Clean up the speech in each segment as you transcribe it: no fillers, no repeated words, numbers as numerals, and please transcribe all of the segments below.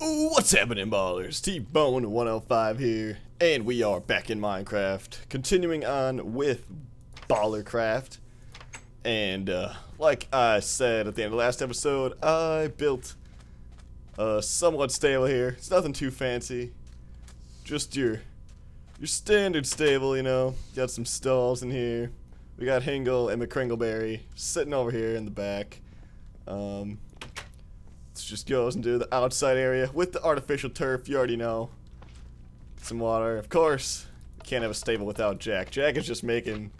What's happening, ballers? T-Bone 105 here, and we are back in Minecraft, continuing on with BallerCraft. And like I said at the end of the last episode, I built a somewhat stable here. It's nothing too fancy, just your standard stable, you know. Got some stalls in here. We got Hingle and McCringleberry sitting over here in the back. Let's just go and do the outside area with the artificial turf. You already know. Some water. Of course, can't have a stable without Jack. Jack is just making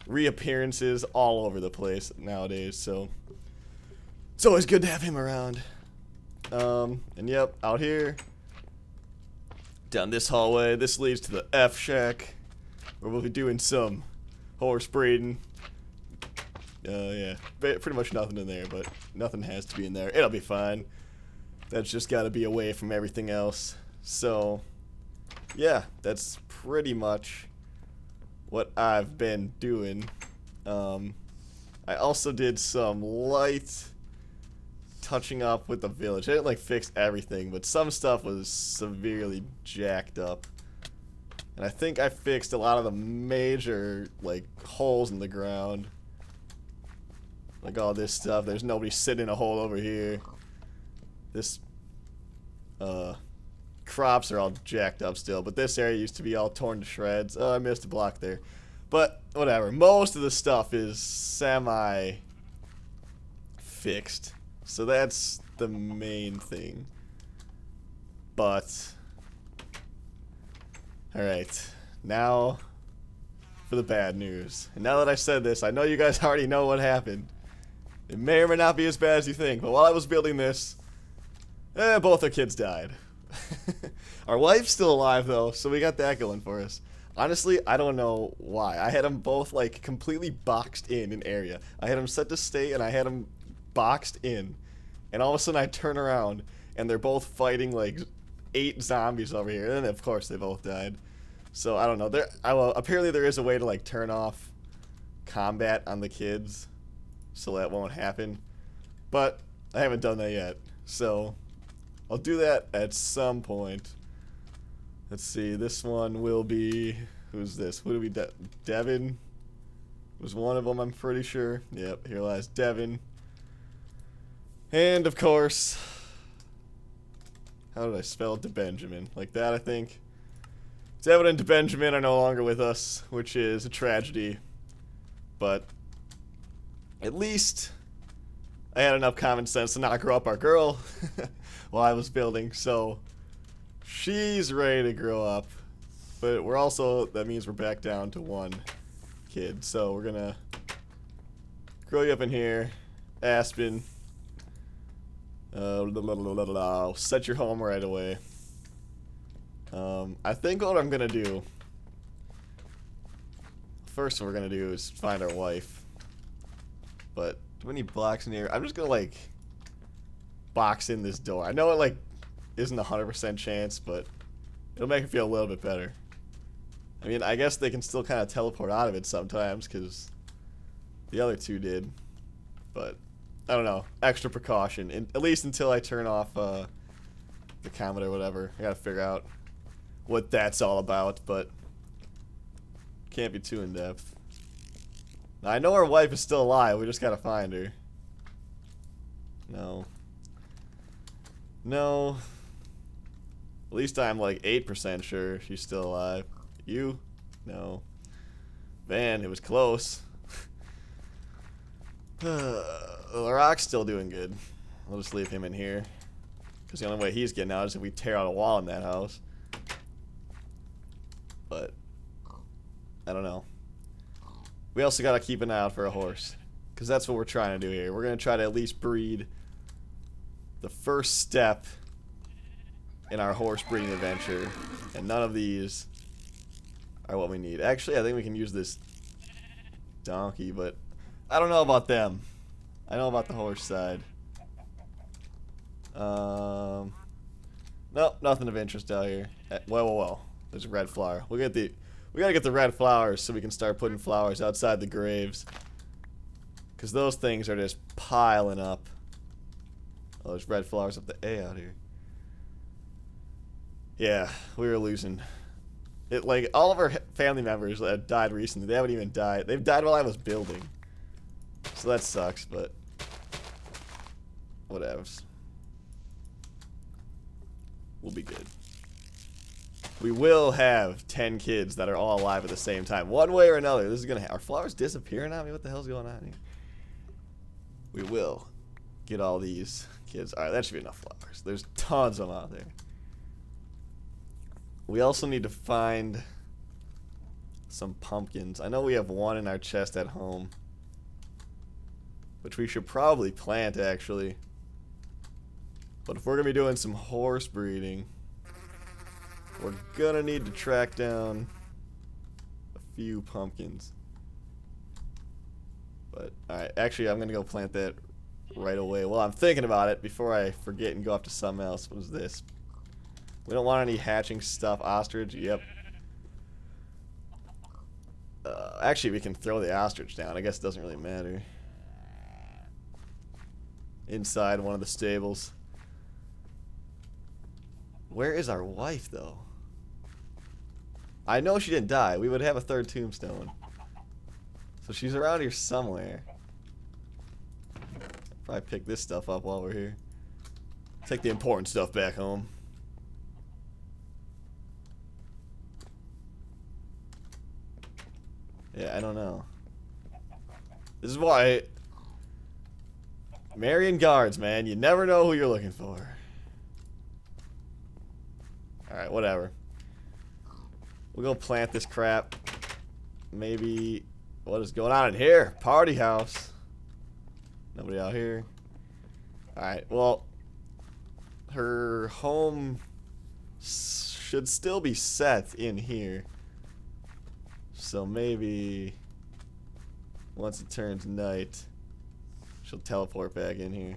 reappearances all over the place nowadays, so it's always good to have him around. And yep, out here, down this hallway, this leads to the F shack, where we'll be doing some horse breeding. Yeah, pretty much nothing in there, but nothing has to be in there. It'll be fine. That's just got to be away from everything else. So, yeah, that's pretty much what I've been doing. I also did some light touching up with the village. I didn't like fix everything, but some stuff was severely jacked up. And I think I fixed a lot of the major like holes in the ground. Like all this stuff. There's nobody sitting in a hole over here. This crops are all jacked up still, but this area used to be all torn to shreds. Oh, I missed a block there. But whatever. Most of the stuff is semi fixed. So that's the main thing. But alright. Now for the bad news. And now that I said this, I know you guys already know what happened. It may or may not be as bad as you think, but while I was building this, both our kids died. Our wife's still alive though, so we got that going for us. Honestly, I don't know why. I had them both like completely boxed in an area. I had them set to stay and I had them boxed in. And all of a sudden I turn around and they're both fighting like 8 zombies over here. And of course they both died. So I don't know. Apparently there is a way to like turn off combat on the kids, so that won't happen, but I haven't done that yet, so I'll do that at some point. Let's see, this one will be, who's this? Who do we, Devin was one of them, I'm pretty sure. Yep, here lies Devin. And of course, how did I spell DeBenjamin? Like that, I think. Devin and DeBenjamin are no longer with us, which is a tragedy, but at least I had enough common sense to not grow up our girl while I was building, so she's ready to grow up. But we're also, that means we're back down to 1 kid, so we're gonna grow you up in here. Aspen. Set your home right away. I think what I'm gonna do, first what we're gonna do is find our wife. But do we need blocks in here? I'm just gonna like box in this door. I know it like isn't a 100% chance, but it'll make it feel a little bit better. I mean, I guess they can still kind of teleport out of it sometimes because the other 2 did. But I don't know. Extra precaution, at least until I turn off the comet or whatever. I gotta figure out what that's all about, but can't be too in depth. Now, I know our wife is still alive, we just gotta find her. No. No. At least I'm like 8% sure she's still alive. You? No. Man, it was close. The Rock's still doing good. We'll just leave him in here. Because the only way he's getting out is if we tear out a wall in that house. But I don't know. We also gotta keep an eye out for a horse, because that's what we're trying to do here. We're gonna try to at least breed the first step in our horse breeding adventure, and none of these are what we need. Actually, I think we can use this donkey, but I don't know about them. I know about the horse side. Nope, nothing of interest out here. Well. There's a red flower. We gotta get the red flowers so we can start putting flowers outside the graves. Because those things are just piling up. Oh, there's red flowers up the A out here. Yeah, we were losing. It like all of our family members that have died recently, they haven't even died. They've died while I was building. So that sucks, but whatevs. We'll be good. We will have 10 kids that are all alive at the same time. One way or another. This is gonna are flowers disappearing on me? What the hell's going on here? We will get all these kids. Alright, that should be enough flowers. There's tons of them out there. We also need to find some pumpkins. I know we have one in our chest at home, which we should probably plant, actually. But if we're going to be doing some horse breeding, we're going to need to track down a few pumpkins. But, alright, actually, I'm going to go plant that right away. Well, I'm thinking about it before I forget and go off to something else. What is this? We don't want any hatching stuff. Ostrich, yep. Actually, we can throw the ostrich down. I guess it doesn't really matter. Inside one of the stables. Where is our wife, though? I know she didn't die. We would have a third tombstone. So she's around here somewhere. Probably pick this stuff up while we're here. Take the important stuff back home. Yeah, I don't know. This is why Marion guards, man. You never know who you're looking for. Alright, whatever. We'll go plant this crap. Maybe... What is going on in here? Party house. Nobody out here. Alright, well... Her home should still be set in here. So maybe... Once it turns night, she'll teleport back in here.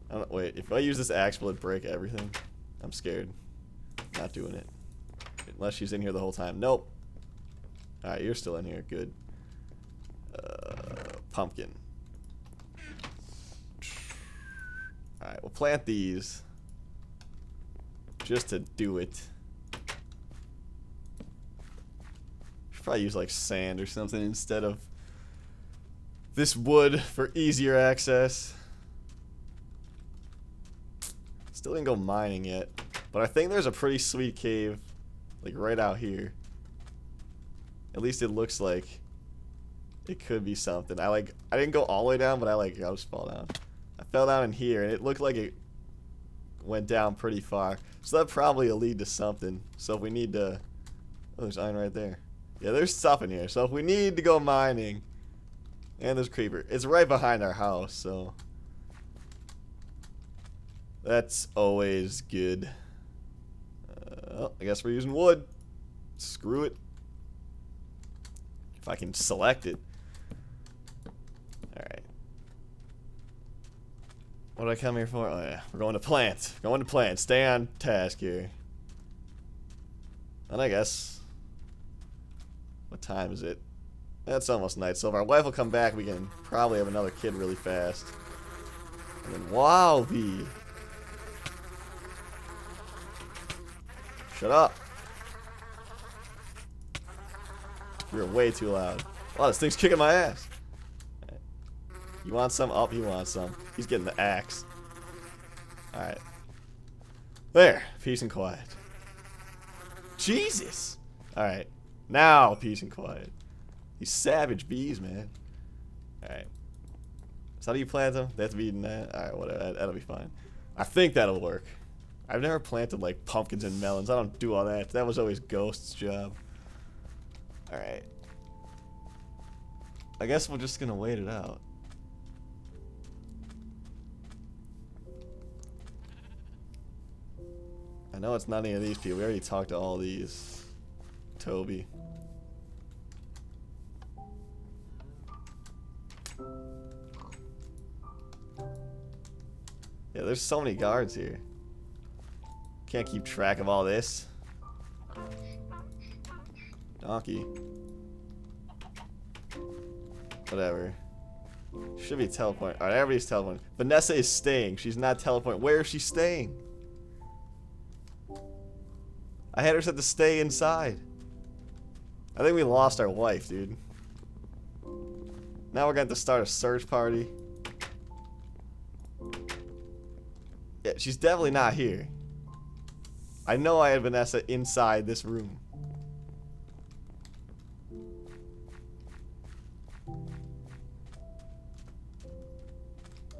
I don't... Wait, if I use this axe, will it break everything? I'm scared. Not doing it. Unless she's in here the whole time. Nope. Alright, you're still in here. Good. Pumpkin. Alright, we'll plant these. Just to do it. Should probably use like sand or something instead of this wood for easier access. Still didn't go mining yet. But I think there's a pretty sweet cave, like right out here. At least it looks like it could be something. I didn't go all the way down, but I'll just fall down. I fell down in here, and it looked like it went down pretty far. So that probably will lead to something. So if we need to... Oh, there's iron right there. Yeah, there's stuff in here. So if we need to go mining... And there's creeper. It's right behind our house, so... That's always good. Oh, I guess we're using wood. Screw it. If I can select it. Alright. What did I come here for? Oh yeah, we're going to plant. Going to plant. Stay on task here. And I guess... What time is it? It's almost night. So if our wife will come back, we can probably have another kid really fast. And then Wowee. Shut up. You're way too loud. Wow, this thing's kicking my ass. Right. You want some? Oh, he wants some. He's getting the axe. Alright. There. Peace and quiet. Jesus! Alright. Now, peace and quiet. These savage bees, man. Alright. So how do you plant them? They have to be eaten that? Alright, whatever. That'll be fine. I think that'll work. I've never planted, like, pumpkins and melons. I don't do all that. That was always Ghost's job. Alright. I guess we're just gonna wait it out. I know it's not any of these people. We already talked to all these. Toby. Yeah, there's so many guards here. Can't keep track of all this. Donkey. Whatever. Should be teleporting. Alright, everybody's teleporting. Vanessa is staying. She's not teleporting. Where is she staying? I had her set to stay inside. I think we lost our wife, dude. Now we're going to start a search party. Yeah, she's definitely not here. I know I had Vanessa inside this room.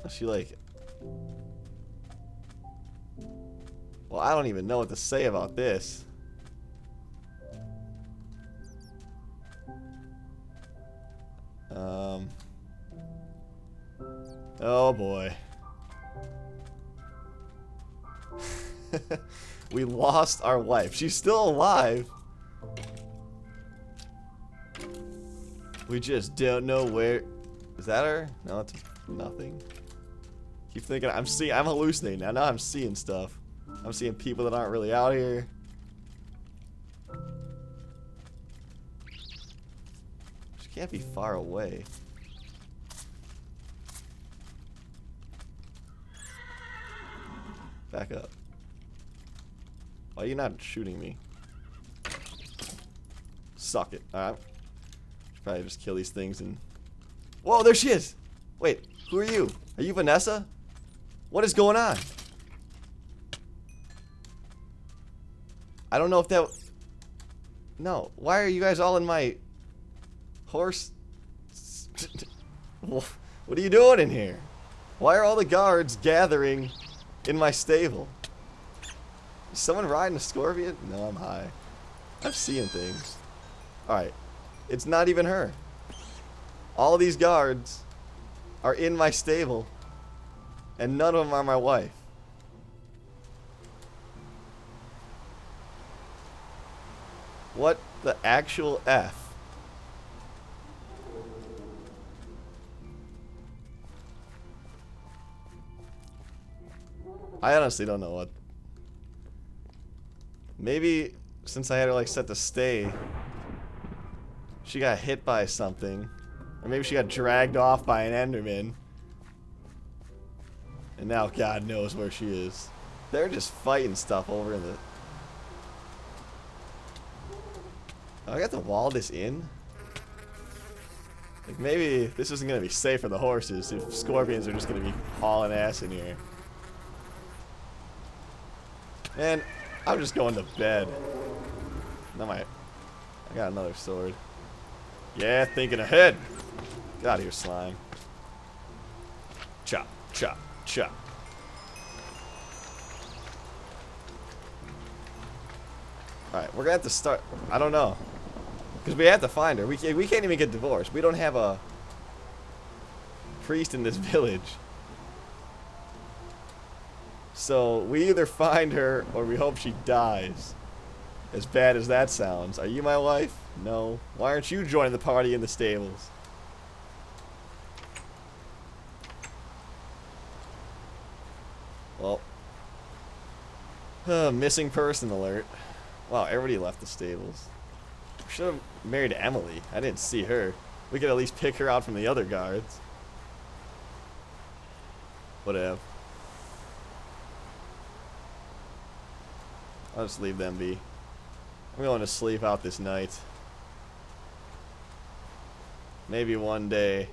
She like... Well, I don't even know what to say about this. Oh boy. We lost our wife. She's still alive. We just don't know where. Is that her? No, it's nothing. Keep thinking I'm hallucinating now. Now I'm seeing stuff. I'm seeing people that aren't really out here. She can't be far away. Back up. Why are you not shooting me? Suck it. Alright. Should probably just kill these things and... Whoa, there she is! Wait, who are you? Are you Vanessa? What is going on? I don't know if that... No, why are you guys all in my... horse... What are you doing in here? Why are all the guards gathering in my stable? Is someone riding a scorpion? No, I'm high. I'm seeing things. Alright. It's not even her. All these guards are in my stable. And none of them are my wife. What the actual F? I honestly don't know what. Maybe since I had her like set to stay, she got hit by something. Or maybe she got dragged off by an Enderman. And now God knows where she is. They're just fighting stuff over in the... Oh, I got to wall this in? Like maybe this isn't going to be safe for the horses if scorpions are just going to be hauling ass in here. Man, I'm just going to bed. I got another sword. Yeah, thinking ahead. Get out of here, slime. Chop, chop, chop. Alright, we're gonna have to start. I don't know. Because we have to find her. We can't even get divorced. We don't have a priest in this village. So we either find her or we hope she dies. As bad as that sounds. Are you my wife? No. Why aren't you joining the party in the stables? Well. Missing person alert. Wow, everybody left the stables. We should have married Emily. I didn't see her. We could at least pick her out from the other guards. Whatever. I'll just leave them be. I'm going to sleep out this night. Maybe one day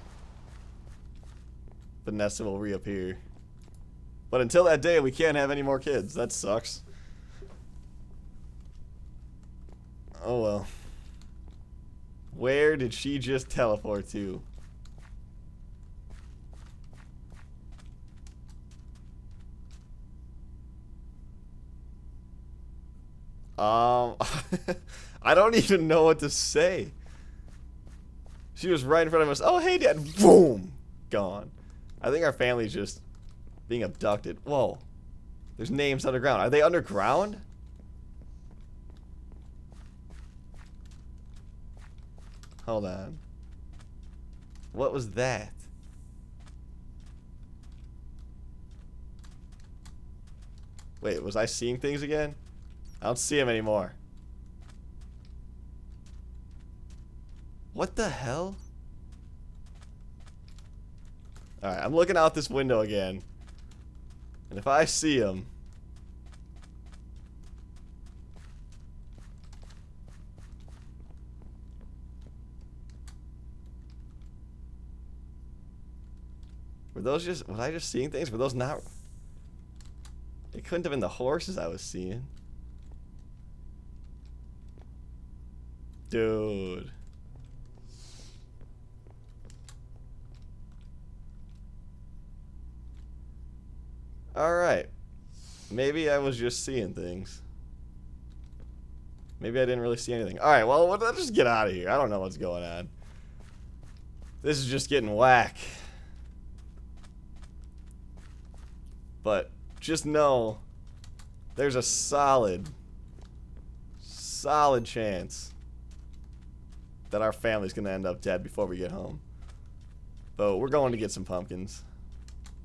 Vanessa will reappear. But until that day, we can't have any more kids. That sucks. Oh well. Where did she just teleport to? I don't even know what to say. She was right in front of us. Oh, hey, Dad. Boom. Gone. I think our family's just being abducted. Whoa. There's names underground. Are they underground? Hold on. What was that? Wait, was I seeing things again? I don't see him anymore. What the hell? Alright, I'm looking out this window again. And if I see him... Were those just... Was I just seeing things? Were those not... It couldn't have been the horses I was seeing. Dude. Alright. Maybe I was just seeing things. Maybe I didn't really see anything. Alright, well, let's just get out of here. I don't know what's going on. This is just getting whack. But just know there's a solid chance that our family's gonna end up dead before we get home. But we're going to get some pumpkins.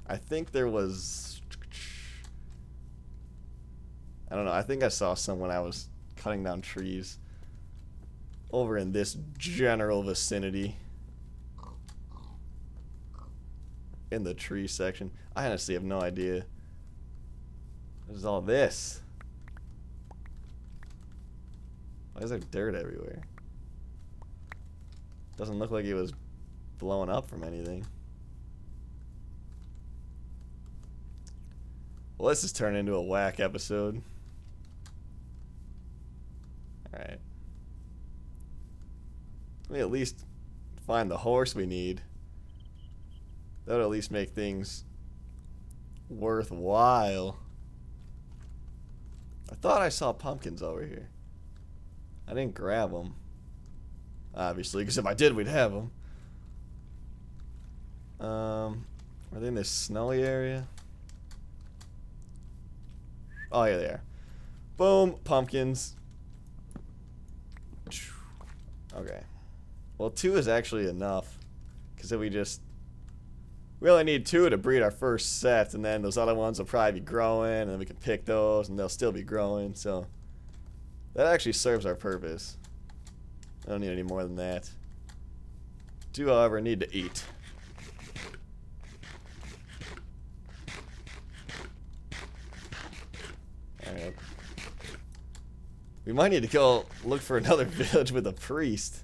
I think there was... I don't know. I think I saw some when I was cutting down trees over in this general vicinity. In the tree section. I honestly have no idea. What is all this? Why is there dirt everywhere? Doesn't look like it was blowing up from anything. Well, this has turned into a whack episode. Alright. Let me at least find the horse we need. That'll at least make things worthwhile. I thought I saw pumpkins over here. I didn't grab them. Obviously, because if I did, we'd have them. Are they in this snowy area? Oh, yeah, they are. Boom, pumpkins. Okay. Well, 2 is actually enough. Because if we only need 2 to breed our first set, and then those other ones will probably be growing, and then we can pick those, and they'll still be growing, so that actually serves our purpose. I don't need any more than that. Do, however, need to eat. Alright. We might need to go look for another village with a priest.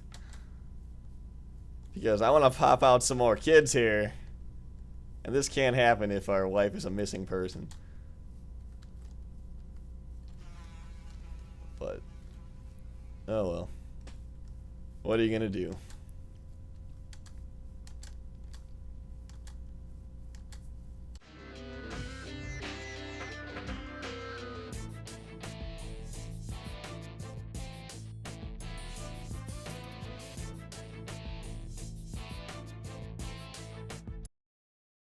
Because I want to pop out some more kids here. And this can't happen if our wife is a missing person. But, oh well. What are you gonna do?